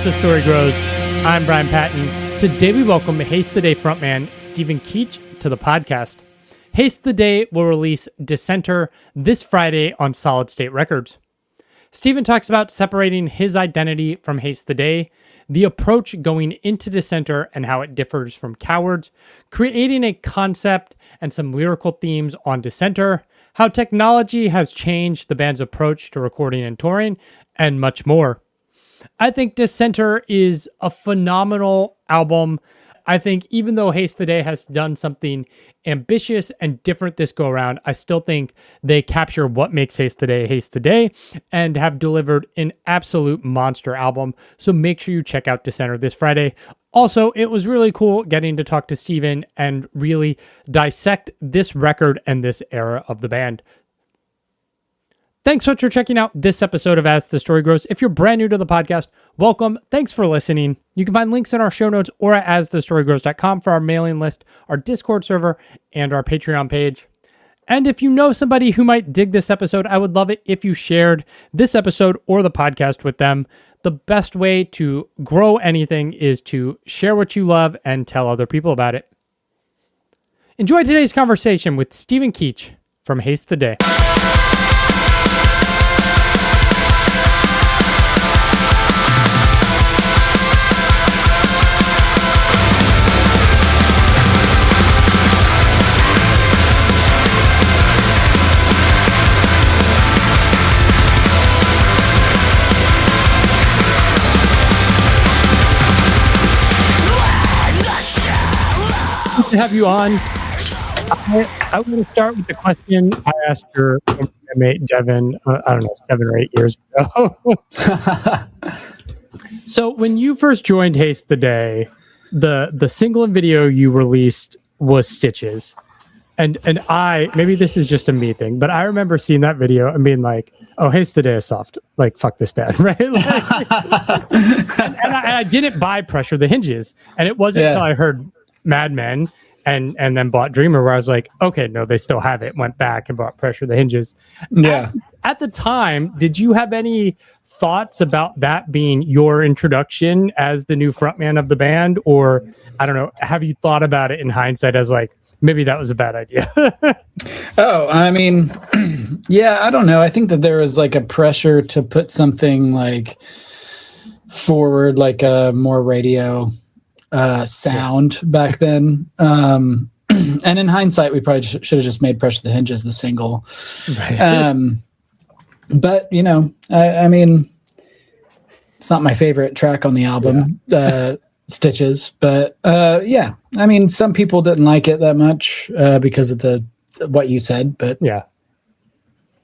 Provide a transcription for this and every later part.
the Story Grows. I'm Brian Patton. Today we welcome Haste the Day frontman Stephen Keech to the podcast. Haste the Day will release Dissenter this Friday on Solid State Records. Stephen talks about separating his identity from Haste the Day, the approach going into Dissenter and how it differs from Cowards, creating a concept and some lyrical themes on Dissenter, how technology has changed the band's approach to recording and touring, and much more. I think Dissenter is a phenomenal album. I think even though Haste the Day has done something ambitious and different this go around, I still think they capture what makes Haste the Day and have delivered an absolute monster album. So make sure you check out Dissenter this Friday. Also, it was really cool getting to talk to Stephen and really dissect this record and this era of the band. Thanks so much for checking out this episode of As the Story Grows. If you're brand new to the podcast, welcome. Thanks for listening. You can find links in our show notes or at asthestorygrows.com for our mailing list, our Discord server, and our Patreon page. And if you know somebody who might dig this episode, I would love it if you shared this episode or the podcast with them. The best way to grow anything is to share what you love and tell other people about it. Enjoy today's conversation with Stephen Keech from Haste the Day. To have you on. I want to start with the question I asked your mate Devin, 7 or 8 years ago. So when you first joined Haste the Day, the single and video you released was Stitches. And maybe this is just a me thing, but I remember seeing that video and being like, oh, Haste the Day is soft. Like, fuck this band, right? Like, and I didn't buy Pressure the Hinges. And it wasn't until I heard Mad Men and then bought Dreamer where I was like, okay, no, they still have it. Went back and bought Pressure the Hinges. Yeah. At the time, did you have any thoughts about that being your introduction as the new frontman of the band? Or, I don't know, have you thought about it in hindsight as like, maybe that was a bad idea? Oh, I mean, yeah, I don't know. I think that there was like a pressure to put something like forward, like a more radio sound back then. And in hindsight, we probably should have just made Pressure the Hinges the single. Right. But, you know, I mean, it's not my favorite track on the album, Stitches. But, yeah, I mean, some people didn't like it that much because of what you said. But yeah.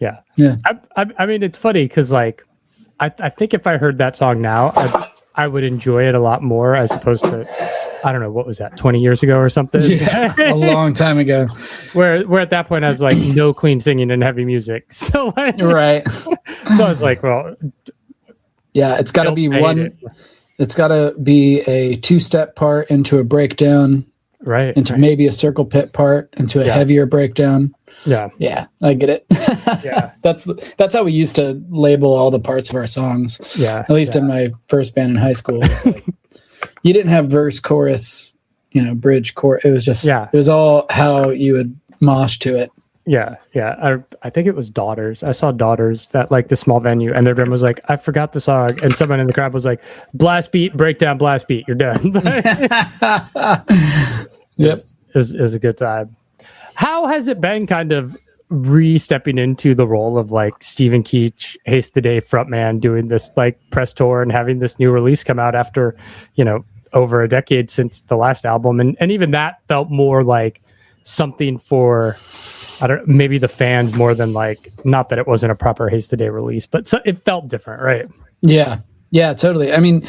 I mean, it's funny because, like, I think if I heard that song now, I would enjoy it a lot more as opposed to, I don't know, what was that, 20 years ago or something? Yeah, a long time ago. Where at that point I was like, no clean singing and heavy music. So like, right. So I was like, well, yeah, it's got to be it's got to be a 2-step part into a breakdown, right? Into maybe a circle pit part into a heavier breakdown. Yeah, I get it. Yeah, that's how we used to label all the parts of our songs. Yeah, at least in my first band in high school, it was like, you didn't have verse, chorus, bridge, chorus. It was just it was all how you would mosh to it. Yeah. I think it was Daughters. I saw Daughters that like the small venue, and their drummer was like, I forgot the song, and someone in the crowd was like, blast beat, breakdown, blast beat, you're done. Yep, is a good time. How has it been kind of re-stepping into the role of like Stephen Keech, Haste the Day frontman, doing this like press tour and having this new release come out after, over a decade since the last album? And even that felt more like something for, maybe the fans more than like, not that it wasn't a proper Haste the Day release, but it felt different, right? Yeah, totally. I mean,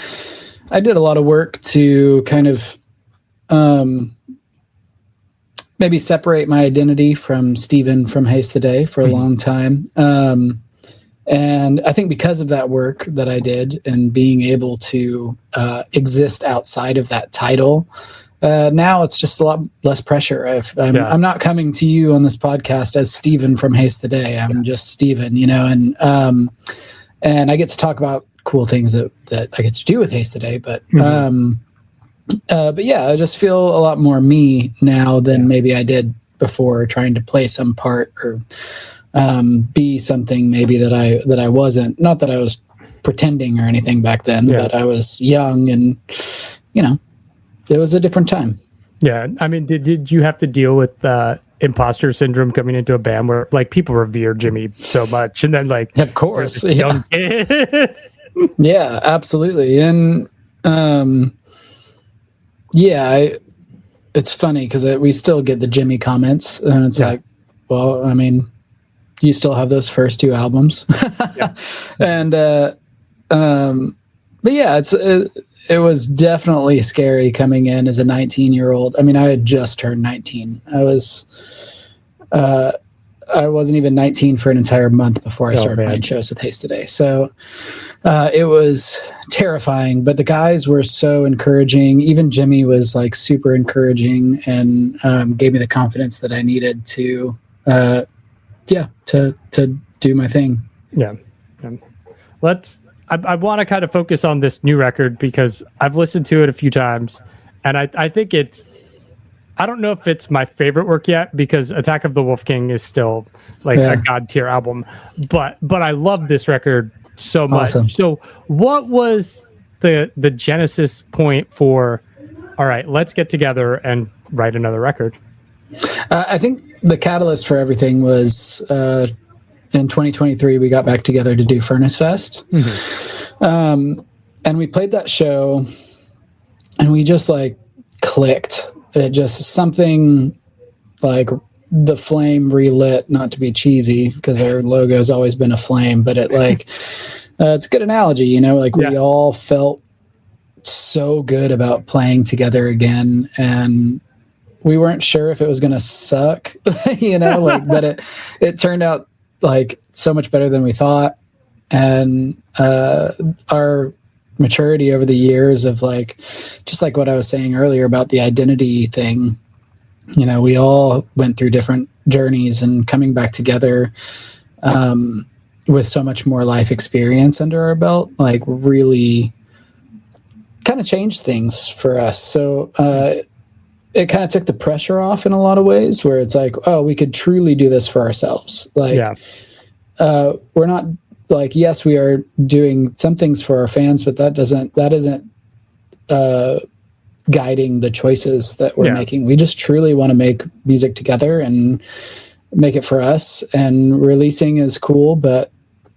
I did a lot of work to kind of, maybe separate my identity from Stephen from Haste the Day for a long time. And I think because of that work that I did and being able to exist outside of that title, now it's just a lot less pressure. I'm not coming to you on this podcast as Stephen from Haste the Day. I'm just Stephen, and I get to talk about cool things that I get to do with Haste Today. But yeah, I just feel a lot more me now than maybe I did before, trying to play some part or be something maybe that I wasn't. Not that I was pretending or anything back then, but I was young and, it was a different time. Yeah. I mean, did you have to deal with imposter syndrome coming into a band where like people revere Jimmy so much, and then like, of course, young kid? Yeah, absolutely. And it's funny because we still get the Jimmy comments, and it's like, well, I mean, you still have those first 2 albums. And but yeah, it was definitely scary coming in as a 19-year-old. I mean, I had just turned 19. I wasn't even 19 for an entire month before I started playing shows with Haste Today. So it was terrifying, but the guys were so encouraging. Even Jimmy was like super encouraging and gave me the confidence that I needed to do my thing. Yeah. I want to kind of focus on this new record because I've listened to it a few times, and I think I don't know if it's my favorite work yet, because Attack of the Wolf King is still like a god tier album, but I love this record so much. Awesome. So what was the genesis point for, all right, let's get together and write another record? I think the catalyst for everything was in 2023, we got back together to do Furnace Fest. And we played that show, and we just like clicked. It just something like the flame relit, not to be cheesy because our logo has always been a flame, but it like, it's a good analogy, like we all felt so good about playing together again. And we weren't sure if it was going to suck, but it turned out like so much better than we thought. And our maturity over the years of like, just like what I was saying earlier about the identity thing, we all went through different journeys, and coming back together with so much more life experience under our belt, like really kind of changed things for us. So it kind of took the pressure off in a lot of ways, where it's like, oh, we could truly do this for ourselves. Like, we're not like, yes, we are doing some things for our fans, but that isn't guiding the choices that we're making. We just truly want to make music together and make it for us, and releasing is cool, but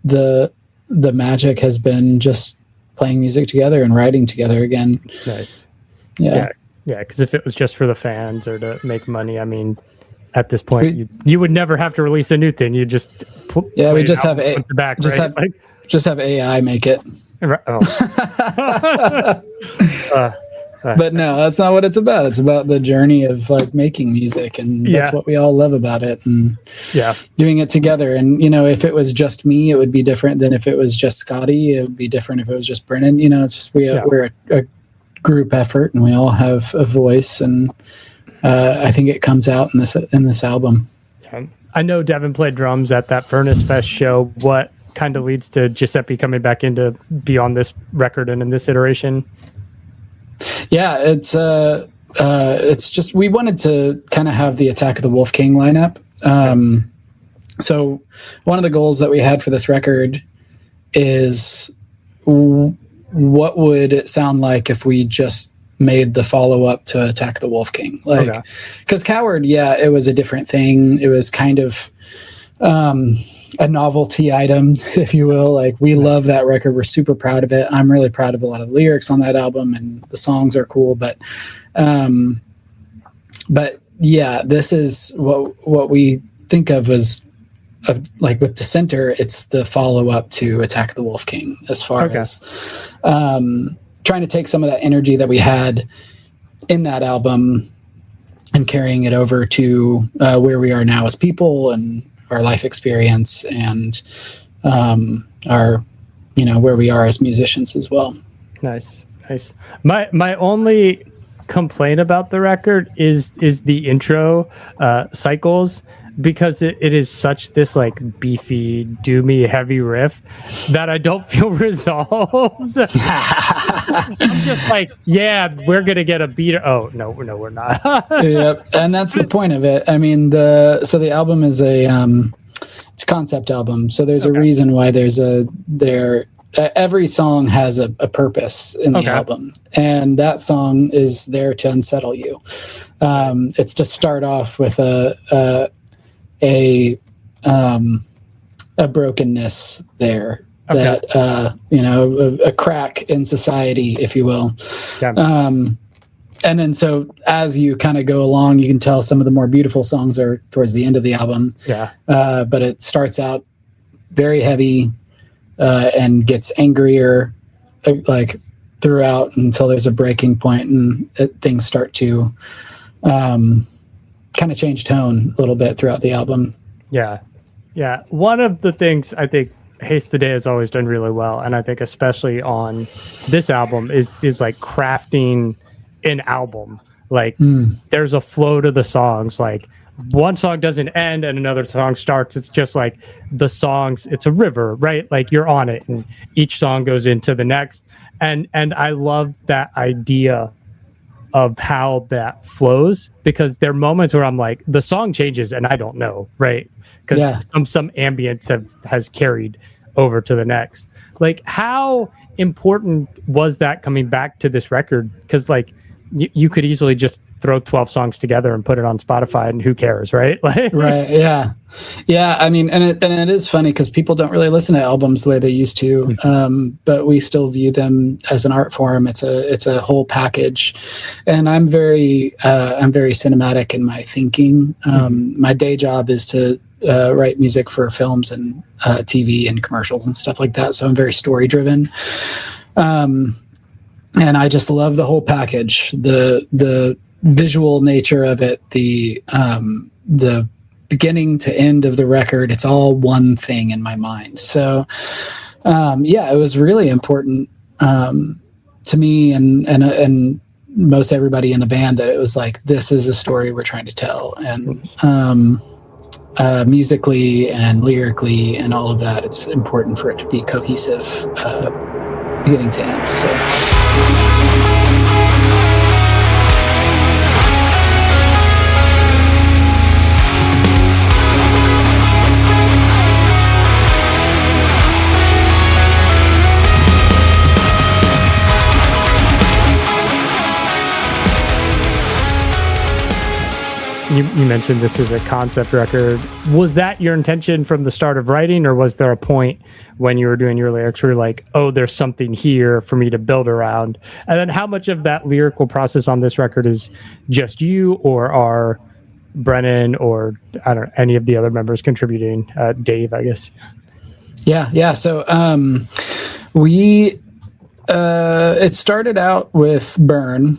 the magic has been just playing music together and writing together again. Nice. Yeah. Because if it was just for the fans or to make money, I mean, at this point, you would never have to release a new thing. You just we just have have AI make it. But no, that's not what it's about. It's about the journey of like making music, and that's what we all love about it, and doing it together. And if it was just me, it would be different than if it was just Scotty. It would be different if it was just Brennan. It's just we're a group effort, and we all have a voice, and I think it comes out in this album. I know Devin played drums at that Furnace Fest show. What kind of leads to Giuseppe coming back in to be on this record and in this iteration? Yeah, it's just we wanted to kind of have the Attack of the Wolf King lineup. So one of the goals that we had for this record is what would it sound like if we just made the follow-up to Attack the Wolf King? Like, because Coward, it was a different thing. It was kind of a novelty item, if you will. Like, we love that record. We're super proud of it. I'm really proud of a lot of the lyrics on that album, and the songs are cool. But yeah, this is what we think of as like with Dissenter. It's the follow-up to Attack the Wolf King, as far as trying to take some of that energy that we had in that album and carrying it over to where we are now as people, and our life experience, and our where we are as musicians as well. Nice. My only complaint about the record is the intro cycles. because it is such this like beefy, doomy, heavy riff that I don't feel resolves. I'm just like, yeah, we're gonna get a beat. Oh no, we're not. Yep, and that's the point of it. I mean, the album is it's a concept album, so there's a reason why every song has a purpose in the album, and that song is there to unsettle you. It's to start off with a brokenness there, that a crack in society, if you will. And then so as you kind of go along, you can tell some of the more beautiful songs are towards the end of the album. But it starts out very heavy and gets angrier like throughout until there's a breaking point, and things start to kind of change tone a little bit throughout the album. Yeah. One of the things I think Haste the Day has always done really well, and I think especially on this album, is like crafting an album. Like there's a flow to the songs. Like one song doesn't end and another song starts. It's just like the songs, it's a river, right? Like you're on it and each song goes into the next. And I love that idea of how that flows, because there are moments where I'm like, the song changes and I don't know, right? Because some ambience has carried over to the next. Like, how important was that coming back to this record? Because like you could easily just throw 12 songs together and put it on Spotify and who cares, right? Right. Yeah. I mean, and it is funny because people don't really listen to albums the way they used to, but we still view them as an art form. It's a whole package, and I'm very cinematic in my thinking. My day job is to write music for films and TV and commercials and stuff like that. So I'm very story driven. And I just love the whole package, the visual nature of it, the beginning to end of the record. It's all one thing in my mind. So, it was really important to me and most everybody in the band that it was like, this is a story we're trying to tell. And musically and lyrically and all of that, it's important for it to be cohesive beginning to end. So. You mentioned this is a concept record. Was that your intention from the start of writing, or was there a point when you were doing your lyrics where you're like, oh, there's something here for me to build around? And then how much of that lyrical process on this record is just you, or are Brennan or I don't know, any of the other members contributing? Dave, I guess. Yeah. So it started out with Burn.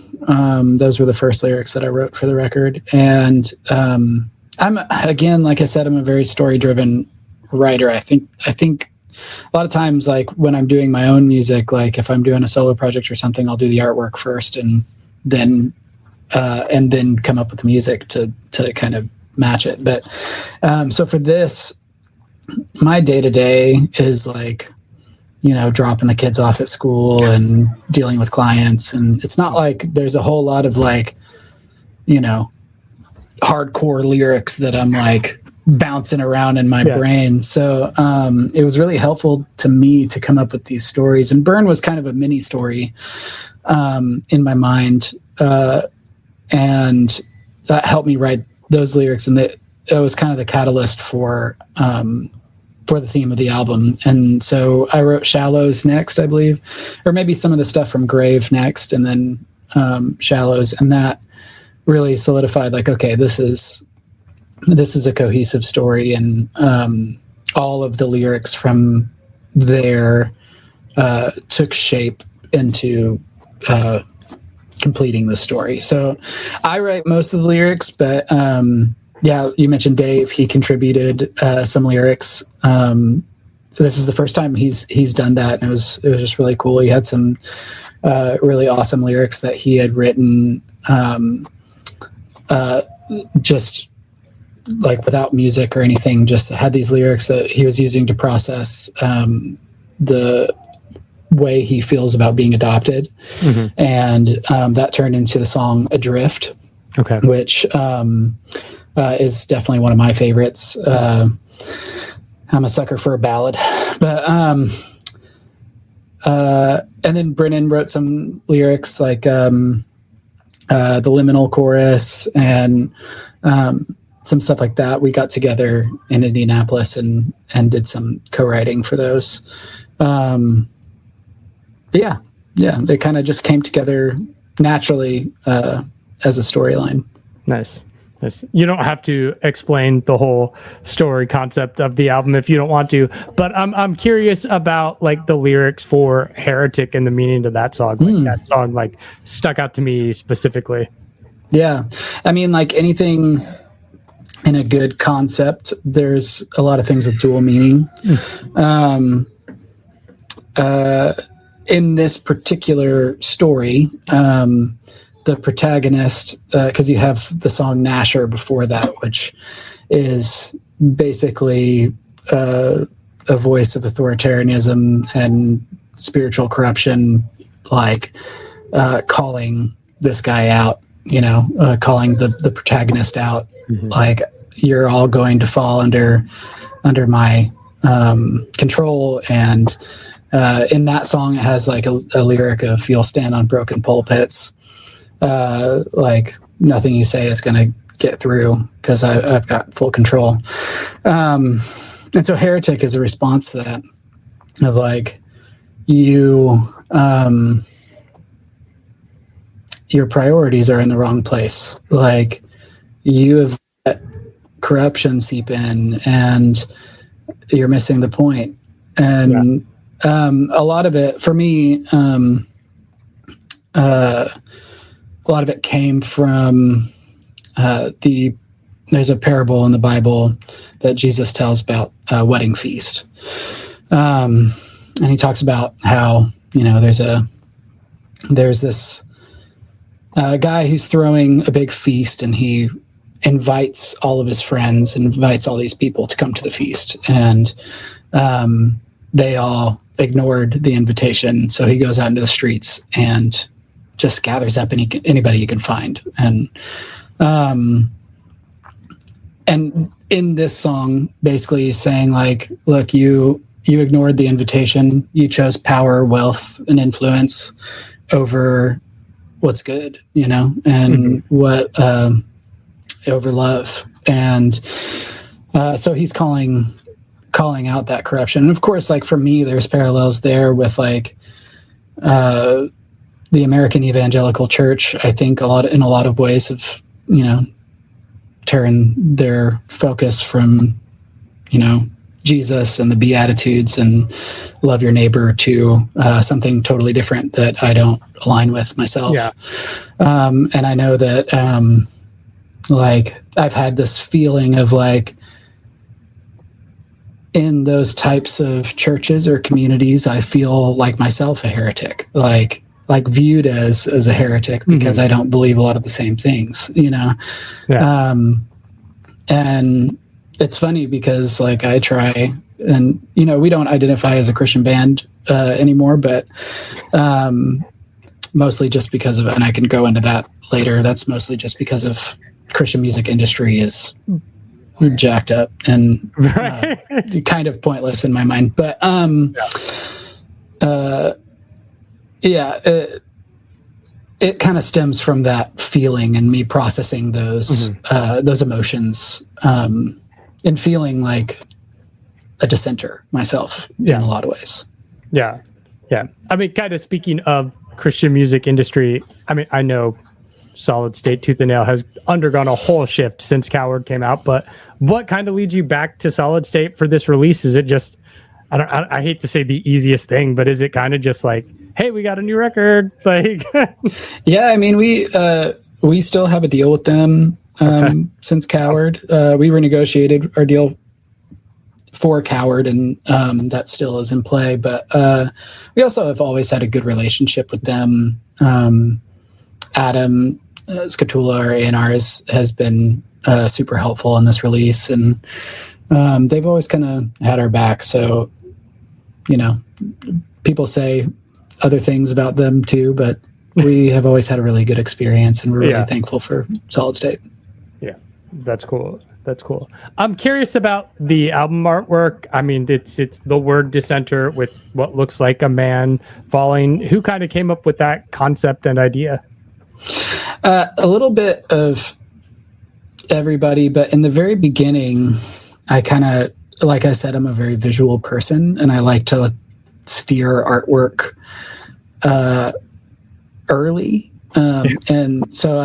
Those were the first lyrics that I wrote for the record. And I'm, again, like I said, I'm a very story-driven writer. I think a lot of times, like when I'm doing my own music, like if I'm doing a solo project or something, I'll do the artwork first and then come up with the music to kind of match it. But so for this, my day-to-day is like, dropping the kids off at school and dealing with clients. And it's not like there's a whole lot of like, hardcore lyrics that I'm like bouncing around in my brain. So it was really helpful to me to come up with these stories. And Burn was kind of a mini story in my mind. And that helped me write those lyrics. And it was kind of the catalyst for the theme of the album. And so I wrote Shallows next, I believe, or maybe some of the stuff from Grave next, and then Shallows. And that really solidified like, okay, this is a cohesive story. And all of the lyrics from there took shape into completing the story. So I write most of the lyrics, but you mentioned Dave. He contributed some lyrics. This is the first time he's done that, and it was just really cool. He had some really awesome lyrics that he had written just like without music or anything, just had these lyrics that he was using to process the way he feels about being adopted. And that turned into the song Adrift, which is definitely one of my favorites. I'm a sucker for a ballad, but and then Brennan wrote some lyrics like the liminal chorus and some stuff like that. We got together in Indianapolis and did some co-writing for those. Yeah, it kind of just came together naturally as a storyline. Nice. You don't have to explain the whole story concept of the album if you don't want to, but I'm curious about like the lyrics for Heretic and the meaning of that song. Like that song like stuck out to me specifically. Yeah. I mean, like anything in a good concept, there's a lot of things with dual meaning. In this particular story, the protagonist, because you have the song Nasher before that, which is basically a voice of authoritarianism and spiritual corruption, like calling this guy out, calling the protagonist out, like you're all going to fall under my control. And in that song, it has like a lyric of "You'll stand on broken pulpits." Like nothing you say is going to get through because I've got full control. And so Heretic is a response to that of like your priorities are in the wrong place. Like you have let corruption seep in and you're missing the point. And a lot of it for me, a lot of it came from there's a parable in the Bible that Jesus tells about a wedding feast. And he talks about how, there's this guy who's throwing a big feast and he invites all of his friends, invites all these people to come to the feast. And they all ignored the invitation. So he goes out into the streets and just gathers up anybody you can find. And in this song, basically he's saying like, look, you ignored the invitation. You chose power, wealth, and influence over what's good, and what over love. And so he's calling out that corruption. And of course, like for me, there's parallels there with like the American evangelical church. I think in a lot of ways have, turned their focus from, Jesus and the Beatitudes and love your neighbor to something totally different that I don't align with myself. Yeah. And I know that like I've had this feeling of like in those types of churches or communities, I feel like myself a heretic, like viewed as a heretic because I don't believe a lot of the same things, Yeah. And it's funny because like I try and, we don't identify as a Christian band anymore, but mostly just because of, and I can go into that later. That's mostly just because of Christian music industry is jacked up and kind of pointless in my mind. But it kind of stems from that feeling and me processing those emotions and feeling like a dissenter myself in a lot of ways. Yeah. I mean, kind of speaking of Christian music industry, I mean, I know Solid State Tooth and Nail has undergone a whole shift since Coward came out, but what kind of leads you back to Solid State for this release? Is it just, I hate to say the easiest thing, but is it kind of just like, hey, we got a new record? Like, yeah, I mean, we still have a deal with them since Coward. We renegotiated our deal for Coward, and that still is in play. But we also have always had a good relationship with them. Adam Scatula, our A&R, has been super helpful in this release, and they've always kind of had our back. So, people say other things about them too, but we have always had a really good experience, and we're really thankful for Solid State. Yeah, that's cool. That's cool. I'm curious about the album artwork. I mean, it's the word Dissenter with what looks like a man falling. Who kind of came up with that concept and idea? A little bit of everybody, but in the very beginning, I kind of, like I said, I'm a very visual person, and I like to steer artwork early. And so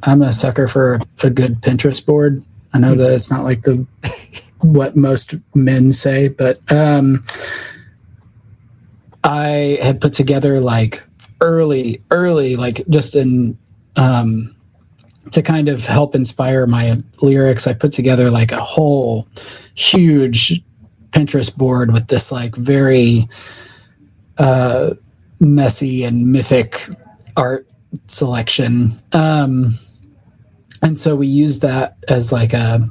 I'm a sucker for a good Pinterest board. I know that it's not like what most men say, but I had put together like early, like just in to kind of help inspire my lyrics. I put together like a whole huge Pinterest board with this like very messy and mythic art selection. And so we used that as like a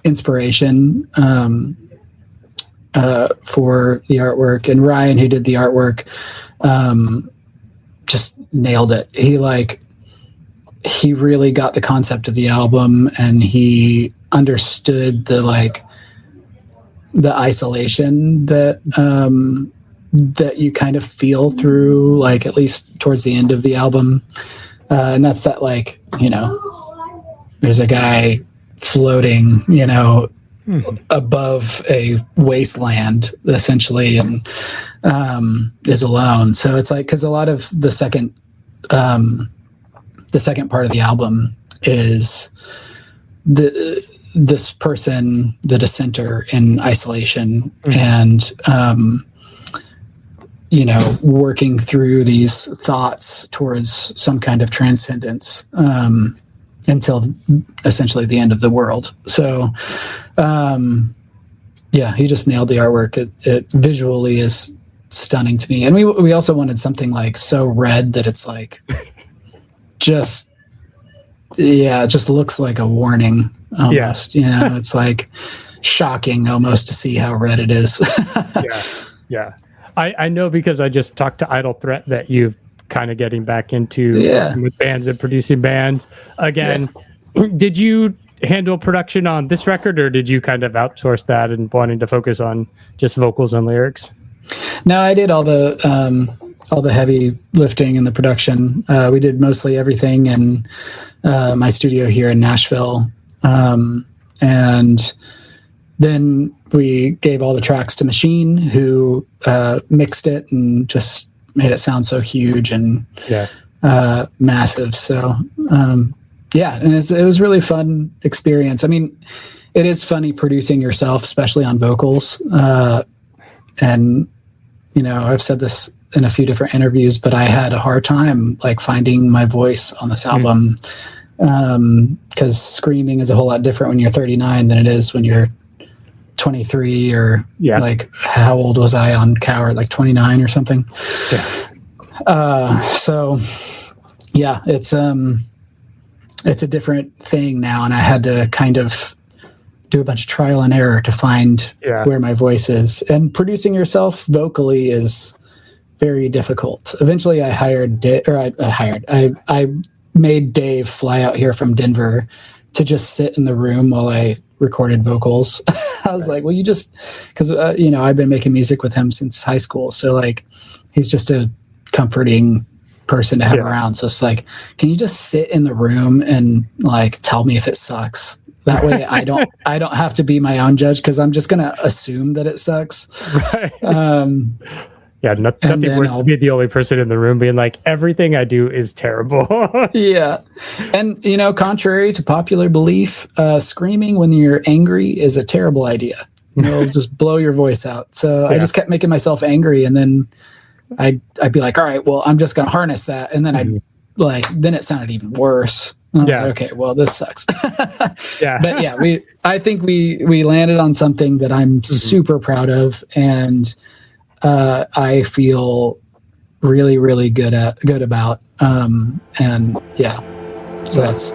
inspiration for the artwork. And Ryan, who did the artwork, just nailed it. He really got the concept of the album, and he understood the isolation that you kind of feel through, like, at least towards the end of the album. And that's that, like, there's a guy floating, above a wasteland, essentially, and is alone. So it's like, because a lot of the second part of the album is this person, the Dissenter, in isolation, and working through these thoughts towards some kind of transcendence until essentially the end of the world. So he just nailed the artwork. It visually is stunning to me, and we also wanted something like so red that it's like just looks like a warning almost. It's like shocking almost to see how red it is. Yeah. I know, because I just talked to Idle Threat that you've kind of getting back into working with bands and producing bands again. Did you handle production on this record, or did you kind of outsource that and wanting to focus on just vocals and lyrics? No, I did all the heavy lifting and the production. We did mostly everything in my studio here in Nashville. And then we gave all the tracks to Machine, who mixed it and just made it sound so huge and massive. So, and it was really fun experience. I mean, it is funny producing yourself, especially on vocals. And, I've said this in a few different interviews, but I had a hard time like finding my voice on this album, because screaming is a whole lot different when you're 39 than it is when you're 23 or like, how old was I on Coward? Like 29 or something. It's a different thing now, and I had to kind of do a bunch of trial and error to find where my voice is. And producing yourself vocally is very difficult. Eventually I made Dave fly out here from Denver to just sit in the room while I recorded vocals. I was like, well, you just, because I've been making music with him since high school, so like he's just a comforting person to have around. So it's like, can you just sit in the room and like tell me if it sucks? That way I don't have to be my own judge, because I'm just gonna assume that it sucks. Right. Nothing worse to be the only person in the room being like, everything I do is terrible. Yeah. And, contrary to popular belief, screaming when you're angry is a terrible idea. It'll just blow your voice out. So I just kept making myself angry, and then I'd be like, all right, well, I'm just going to harness that. And then then it sounded even worse. I was like, okay, well, this sucks. But I think we landed on something that I'm super proud of, and I feel really, really good about. So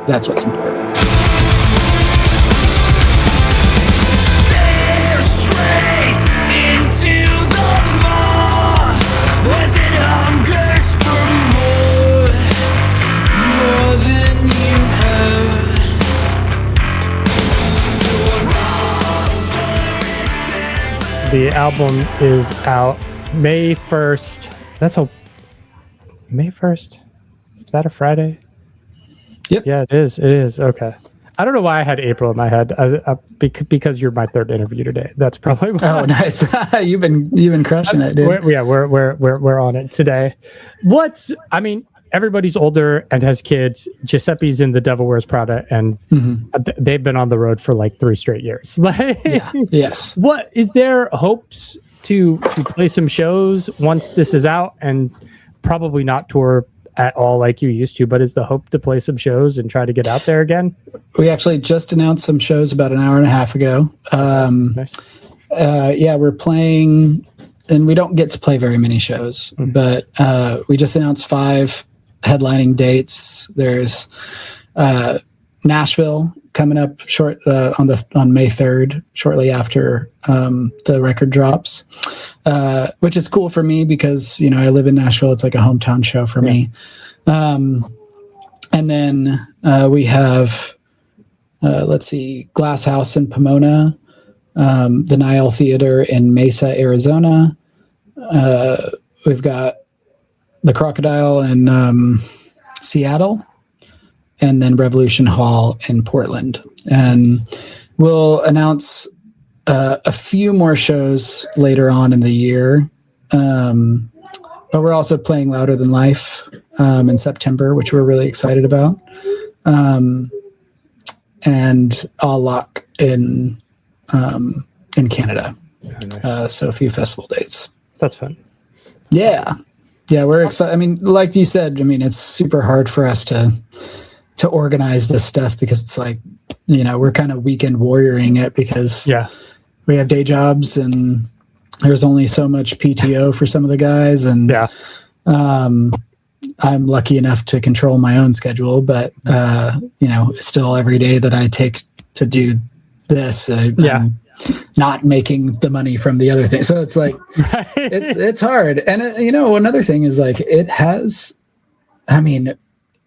that's what's important. The album is out May 1st. That's a May 1st. Is that a Friday? Yep. Yeah, it is. It is. Okay. I don't know why I had April in my head. Because you're my third interview today. That's probably why. Oh, nice. You've been crushing it, dude. We're on it today. Everybody's older and has kids. Giuseppe's in The Devil Wears Prada, and they've been on the road for like 3 straight years. Yes. What is there hopes to play some shows once this is out, and probably not tour at all like you used to, but is the hope to play some shows and try to get out there again? We actually just announced some shows about an hour and a half ago. Nice. We're playing, and we don't get to play very many shows, but we just announced 5 headlining dates. There's Nashville coming up on May 3rd, shortly after the record drops, which is cool for me because I live in Nashville. It's like a hometown show for me. And then we have Glass House in Pomona, the Nile Theater in Mesa, Arizona. We've got the Crocodile in Seattle, and then Revolution Hall in Portland. And we'll announce a few more shows later on in the year. But we're also playing Louder Than Life in September, which we're really excited about. And All Lock in Canada. Nice. So a few festival dates. That's fun. Yeah. Yeah, we're excited. Like you said, it's super hard for us to organize this stuff because it's like, we're kind of weekend warrioring it because we have day jobs and there's only so much PTO for some of the guys. And I'm lucky enough to control my own schedule, but still every day that I take to do this, I'm not making the money from the other thing. So it's like, it's hard. And another thing is like, it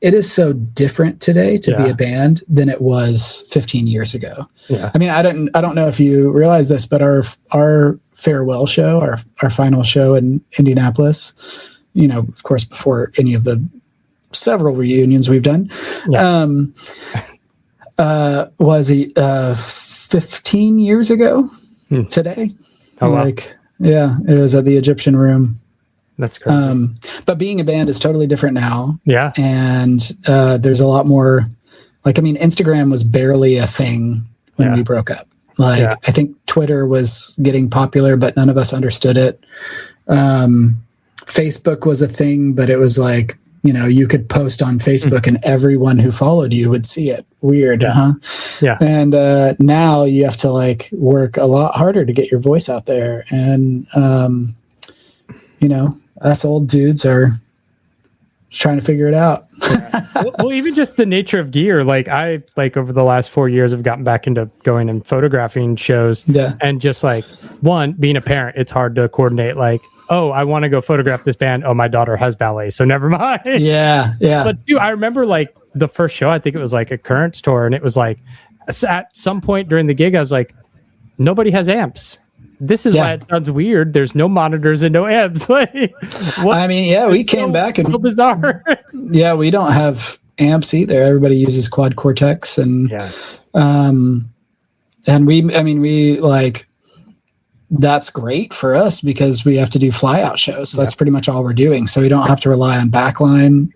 is so different today to be a band than it was 15 years ago. Yeah. I don't know if you realize this, but our farewell show, our final show in Indianapolis, of course, before any of the several reunions we've done, was 15 years ago today. Oh, wow. It was at the Egyptian Room. That's crazy. But being a band is totally different now. Yeah. And there's a lot more, Instagram was barely a thing when we broke up. I think Twitter was getting popular, but none of us understood it. Facebook was a thing, but it was like, you could post on Facebook and everyone who followed you would see it. Weird, huh? Yeah. And now you have to work a lot harder to get your voice out there. And, us old dudes are just trying to figure it out. well, even just the nature of gear. I over the last 4 years have gotten back into going and photographing shows. Yeah. And just one, being a parent, it's hard to coordinate. Oh, I want to go photograph this band. Oh, my daughter has ballet, so never mind. Yeah. But dude, I remember the first show, I think it was a Currents tour, and it was at some point during the gig, I was like, nobody has amps. This is why it sounds weird. There's no monitors and no amps. We came back and so bizarre. We don't have amps either. Everybody uses quad cortex and we that's great for us because we have to do fly out shows. So that's pretty much all we're doing. So we don't have to rely on backline.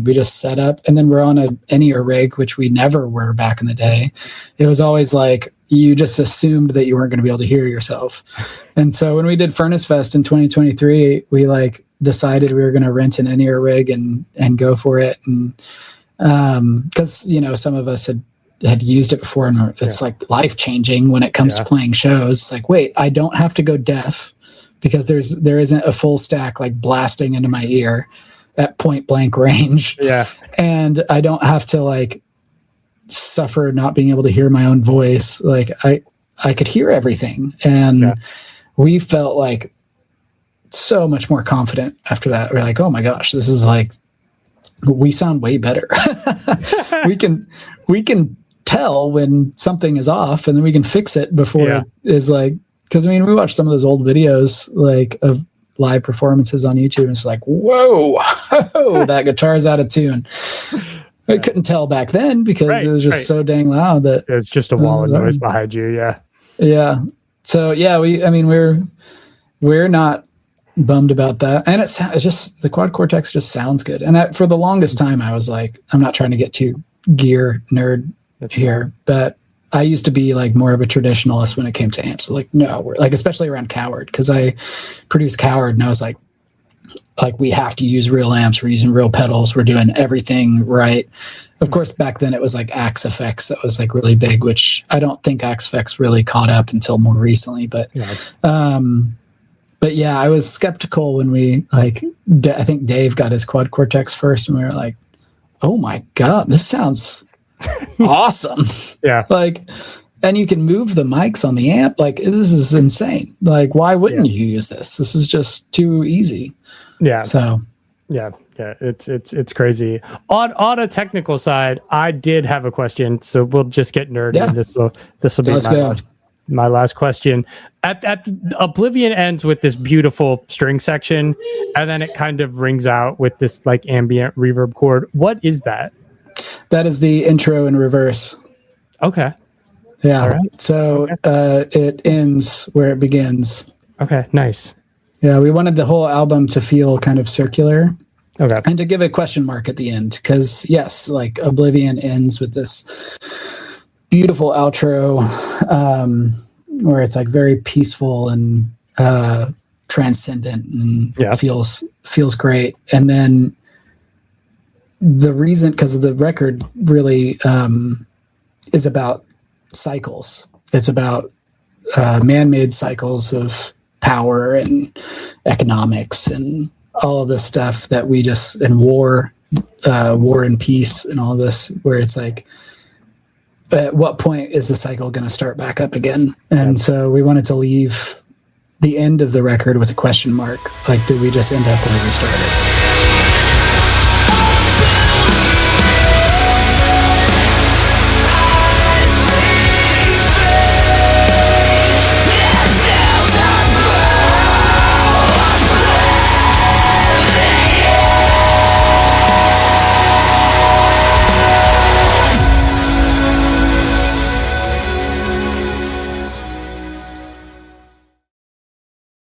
We just set up, and then we're on a in-ear rig, which we never were back in the day. It was always you just assumed that you weren't going to be able to hear yourself. And so when we did Furnace Fest in 2023, we decided we were going to rent an in-ear rig and go for it. And because some of us had used it before, and it's life-changing when it comes to playing shows. Wait, I don't have to go deaf because there isn't a full stack blasting into my ear at point blank range. Yeah. And I don't have to suffer not being able to hear my own voice. I could hear everything. And we felt so much more confident after that. We're oh my gosh, this is we sound way better. we can tell when something is off, and then we can fix it before it is Because I mean, we watched some of those old videos like of live performances on YouTube, and it's like, whoa, that guitar's out of tune. I couldn't tell back then because it was just so dang loud that it's just a wall of noise behind you. Yeah. Yeah. So yeah, we're not bummed about that. And it's just, the quad cortex just sounds good. And for the longest time I was like, I'm not trying to get too gear nerd here, but I used to be like more of a traditionalist when it came to amps. So like, no, we're like, especially around Coward, because I produced Coward and I was like, we have to use real amps. We're using real pedals. We're doing everything right. Of course, back then it was like Axe Effects that was like really big, which I don't think Axe Effects really caught up until more recently. But yeah, I was skeptical when we like, I think Dave got his quad cortex first, and we were like, oh my God, this sounds awesome. Yeah. Like, and you can move the mics on the amp. Like, this is insane. Like, why wouldn't you use this? This is just too easy. Yeah. So yeah, it's crazy. On a technical side, I did have a question, so we'll just get nerdy. Yeah. This will be my last question. At Oblivion ends with this beautiful string section, and then it kind of rings out with this like ambient reverb chord. What is that? That is the intro in reverse. Okay. Yeah. All right. So it ends where it begins. Okay. Nice. Yeah, we wanted the whole album to feel kind of circular. Okay. And to give a question mark at the end, because yes, like Oblivion ends with this beautiful outro where it's like very peaceful and transcendent and feels great. And then the reason, because the record really is about cycles. It's about man-made cycles of power and economics and all of this stuff that we just, and war and peace and all of this, where it's like, at what point is the cycle going to start back up again? And so we wanted to leave the end of the record with a question mark. Like, did we just end up where we started?